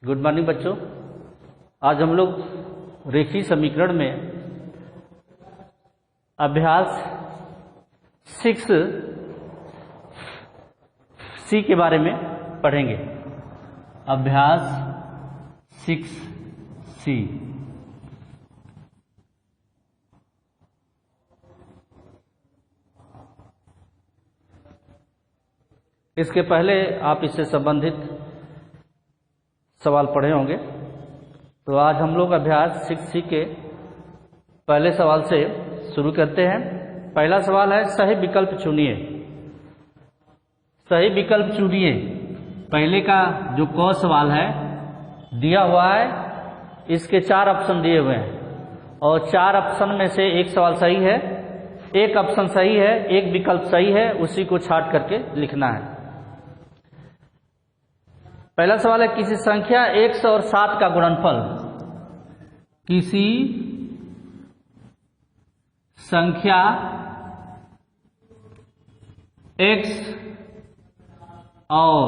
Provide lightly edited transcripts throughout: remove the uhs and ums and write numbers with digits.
Good morning बच्चों। आज हम लोग रेखीय समीकरण में अभ्यास 6C के बारे में पढ़ेंगे। अभ्यास 6C। इसके पहले आप इससे संबंधित सवाल पढ़े होंगे, तो आज हम लोग अभ्यास 6C के पहले सवाल से शुरू करते हैं। पहला सवाल है सही विकल्प चुनिए। सही विकल्प चुनिए। पहले का जो क सवाल है दिया हुआ है, इसके 4 ऑप्शन दिए हुए हैं और 4 ऑप्शन में से एक सवाल सही है, एक ऑप्शन सही है, एक विकल्प सही है, उसी को छांट करके लिखना है। पहला सवाल है किसी संख्या x और 7 का गुणनफल। किसी संख्या x और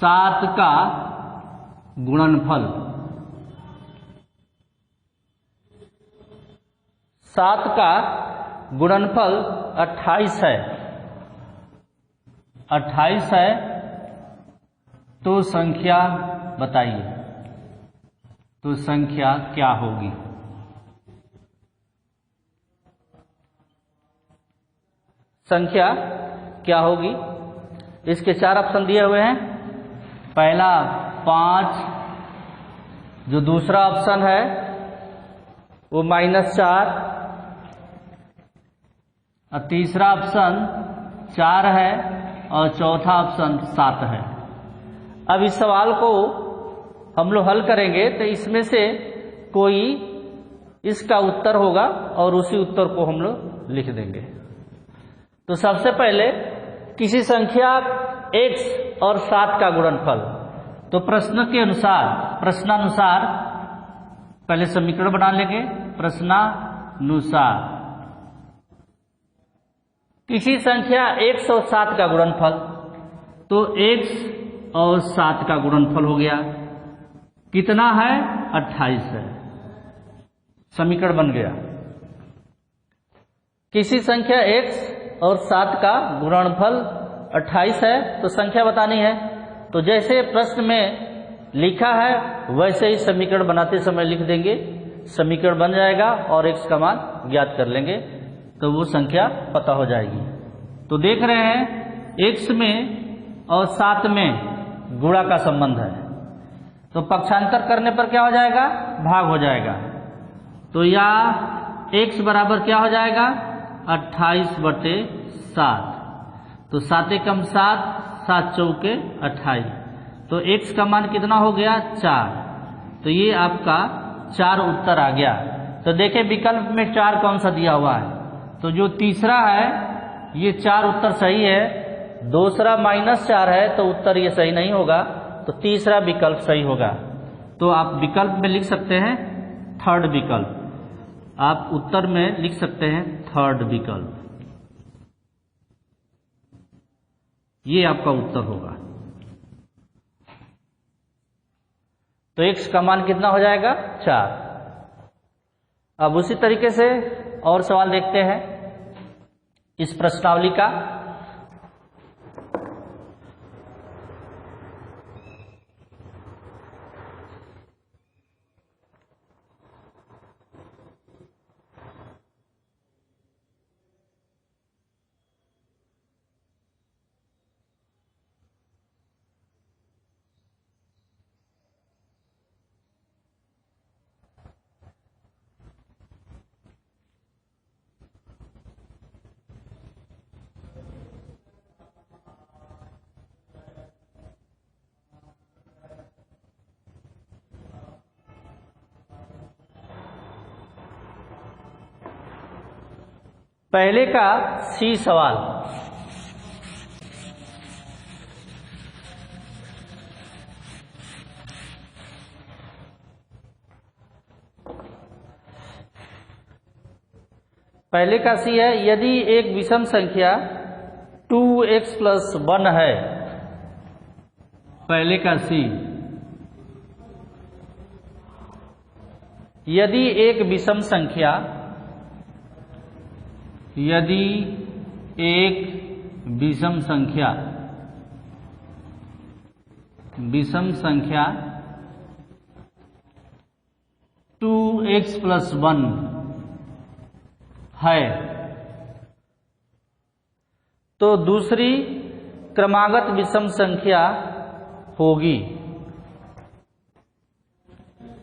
7 का गुणनफल। 7 का गुणनफल 28 है। 28 है तो संख्या बताइए। तो संख्या क्या होगी? संख्या क्या होगी? इसके 4 ऑप्शन दिए हुए हैं। पहला 5, जो दूसरा ऑप्शन है वो -4, और तीसरा ऑप्शन 4 है और चौथा ऑप्शन 7 है। अब इस सवाल को हम लोग हल करेंगे तो इसमें से कोई इसका उत्तर होगा और उसी उत्तर को हम लोग लिख देंगे। तो सबसे पहले किसी संख्या x और 7 का गुणनफल। तो प्रश्न के अनुसार, प्रश्नानुसार पहले समीकरण बना लेंगे। प्रश्नानुसार किसी संख्या x और 7 का गुणनफल, तो x और 7 का गुणनफल हो गया, कितना है? 28 है। समीकरण बन गया। किसी संख्या x और 7 का गुणनफल 28 है तो संख्या बतानी है। तो जैसे प्रश्न में लिखा है वैसे ही समीकरण बनाते समय लिख देंगे, समीकरण बन जाएगा और x का मान ज्ञात कर लेंगे तो वो संख्या पता हो जाएगी। तो देख रहे हैं x में और 7 में गुणा का संबंध है, तो पक्षांतर करने पर क्या हो जाएगा? भाग हो जाएगा। तो या x बराबर क्या हो जाएगा? 28/7। तो 7 कम 7, 7 चौके 28। तो x का मान कितना हो गया? 4। तो ये आपका 4 उत्तर आ गया। तो देखें विकल्प में 4 कौन सा दिया हुआ है, तो जो तीसरा है ये 4 उत्तर सही है, दूसरा -4 है तो उत्तर ये सही नहीं होगा, तो तीसरा विकल्प सही होगा। तो आप विकल्प में लिख सकते हैं थर्ड विकल्प। आप उत्तर में लिख सकते हैं थर्ड विकल्प। ये आपका उत्तर होगा। तो x का मान कितना हो जाएगा? 4। अब उसी तरीके से और सवाल देखते हैं इस प्रश्नावली का। पहले का C सवाल। पहले का सी है, यदि एक विषम संख्या 2x + 1 है पहले का सी, यदि एक विषम संख्या, यदि एक विषम संख्या 2x + 1 है, तो दूसरी क्रमागत विषम संख्या होगी,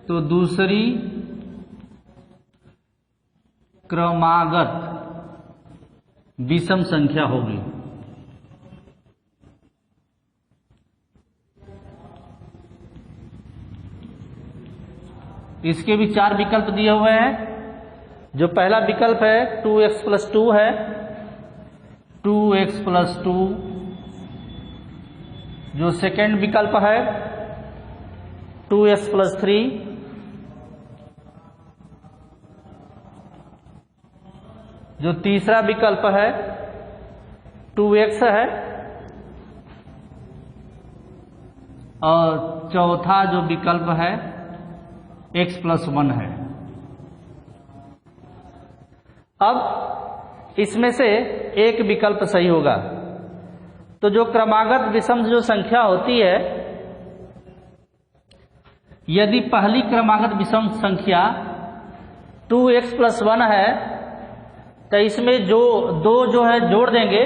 तो दूसरी क्रमागत विषम संख्या होगी। इसके भी 4 विकल्प दिए हुए हैं। जो पहला विकल्प है 2x + 2 है, 2x + 2। जो सेकेंड विकल्प है 2x + 3, जो तीसरा विकल्प है 2x है, और चौथा जो विकल्प है x + 1 है। अब इसमें से एक विकल्प सही होगा। तो जो क्रमागत विषम जो संख्या होती है, यदि पहली क्रमागत विषम संख्या 2x + 1 है, तो इसमें जो दो जो है जोड़ देंगे,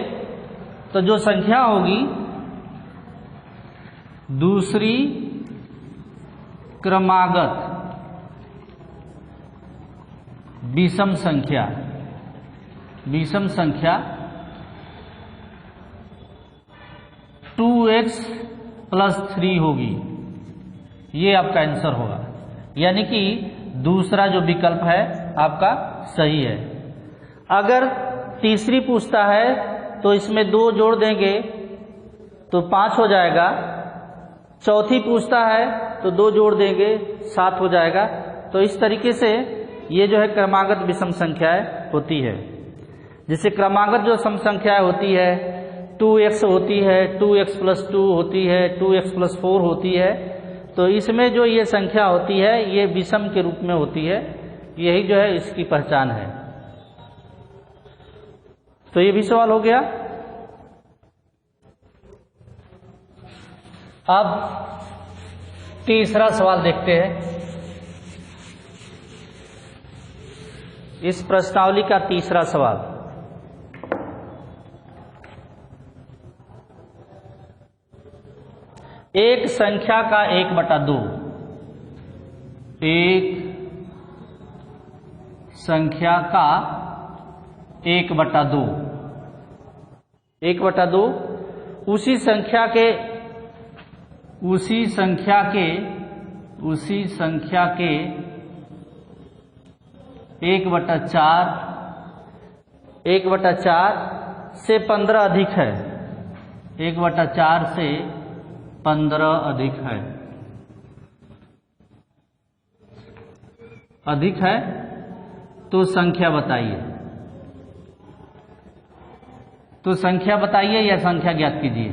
तो जो संख्या होगी दूसरी क्रमागत विषम संख्या, विषम संख्या 2x + 3 होगी। ये आपका आंसर होगा, यानी कि दूसरा जो विकल्प है आपका सही है। अगर तीसरी पूछता है तो इसमें 2 जोड़ देंगे तो 5 हो जाएगा। चौथी पूछता है तो 2 जोड़ देंगे 7 हो जाएगा। तो इस तरीके से ये जो है क्रमागत विषम संख्याएं होती है। जैसे क्रमागत जो सम संख्याएं होती है 2x होती है, 2x + 2 होती है, 2x + 4 होती है। तो इसमें जो ये संख्या होती है ये विषम के रूप में होती है। यही जो है इसकी पहचान है। तो ये भी सवाल हो गया। अब तीसरा सवाल देखते हैं। इस प्रश्नावली का तीसरा सवाल, एक संख्या का 1/2, एक संख्या का 1/2, 1/2 उसी संख्या के 1/4 से 15 अधिक है, 1/4 से 15 अधिक है, अधिक है तो संख्या बताइए। तो संख्या बताइए या संख्या ज्ञात कीजिए।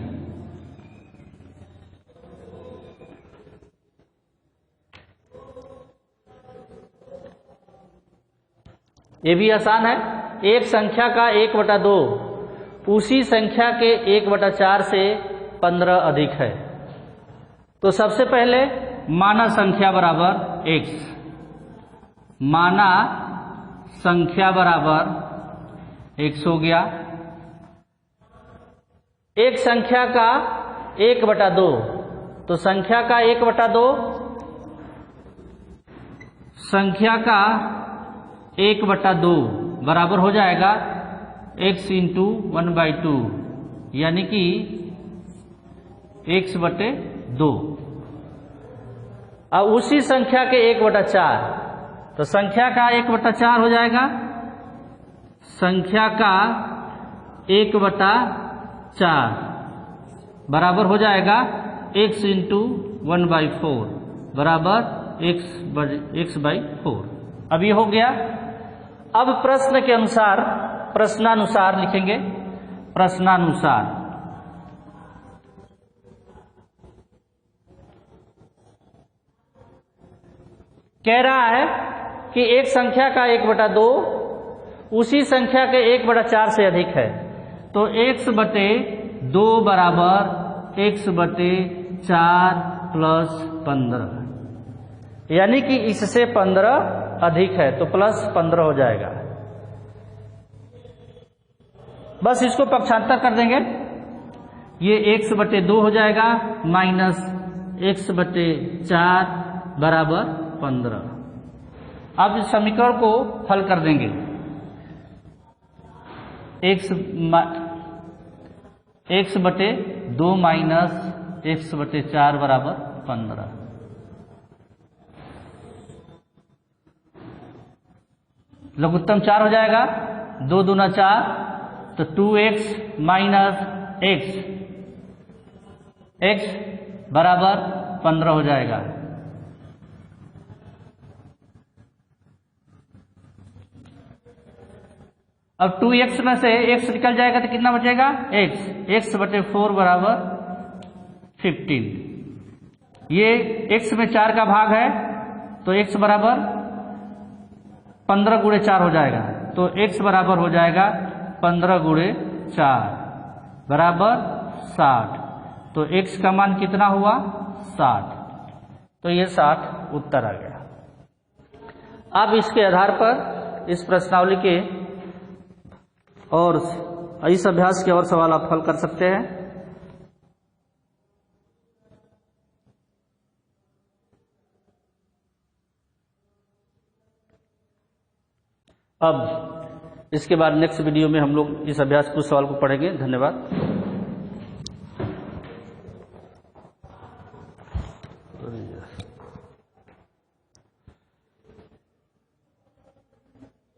ये भी आसान है। एक संख्या का 1/2 उसी संख्या के 1/4 से 15 अधिक है। तो सबसे पहले माना संख्या बराबर x, माना संख्या बराबर x हो गया। एक संख्या का 1/2, तो संख्या का 1/2, संख्या का 1/2 बराबर हो जाएगा x × 1/2, यानी कि x/2। अब उसी संख्या के 1/4, तो संख्या का 1/4 हो जाएगा, संख्या का 1/4 बराबर हो जाएगा x × 1/4 बराबर x/4। अब ये हो गया। अब प्रश्न के अनुसार, प्रश्नानुसार लिखेंगे। प्रश्नानुसार कह रहा है कि एक संख्या का 1/2 उसी संख्या के 1/4 से अधिक है, तो x/2 बराबर x/4 प्लस 15, यानी कि इससे 15 अधिक है तो प्लस 15 हो जाएगा। बस इसको पक्षांतर कर देंगे, ये x/2 हो जाएगा माइनस x/4 बराबर 15। अब इस समीकरण को हल कर देंगे, x/2 माइनस x/4 बराबर 15। लघुत्तम 4 हो जाएगा, 2 दूना 4, तो 2x माइनस x बराबर 15 हो जाएगा। अब 2x में से x निकल जाएगा तो कितना बचेगा x/4 बराबर 15। ये x में 4 का भाग है तो x बराबर 15 गुणे 4 हो जाएगा, तो x बराबर हो जाएगा 15 गुणे 4 बराबर 60। तो x का मान कितना हुआ 60, तो ये 60 उत्तर आ गया। अब इसके आधार पर इस प्रश्नावली के और इस अभ्यास के और सवाल आप हल कर सकते हैं। अब इसके बाद नेक्स्ट वीडियो में हम लोग इस अभ्यास कुछ सवाल को पढ़ेंगे। धन्यवाद।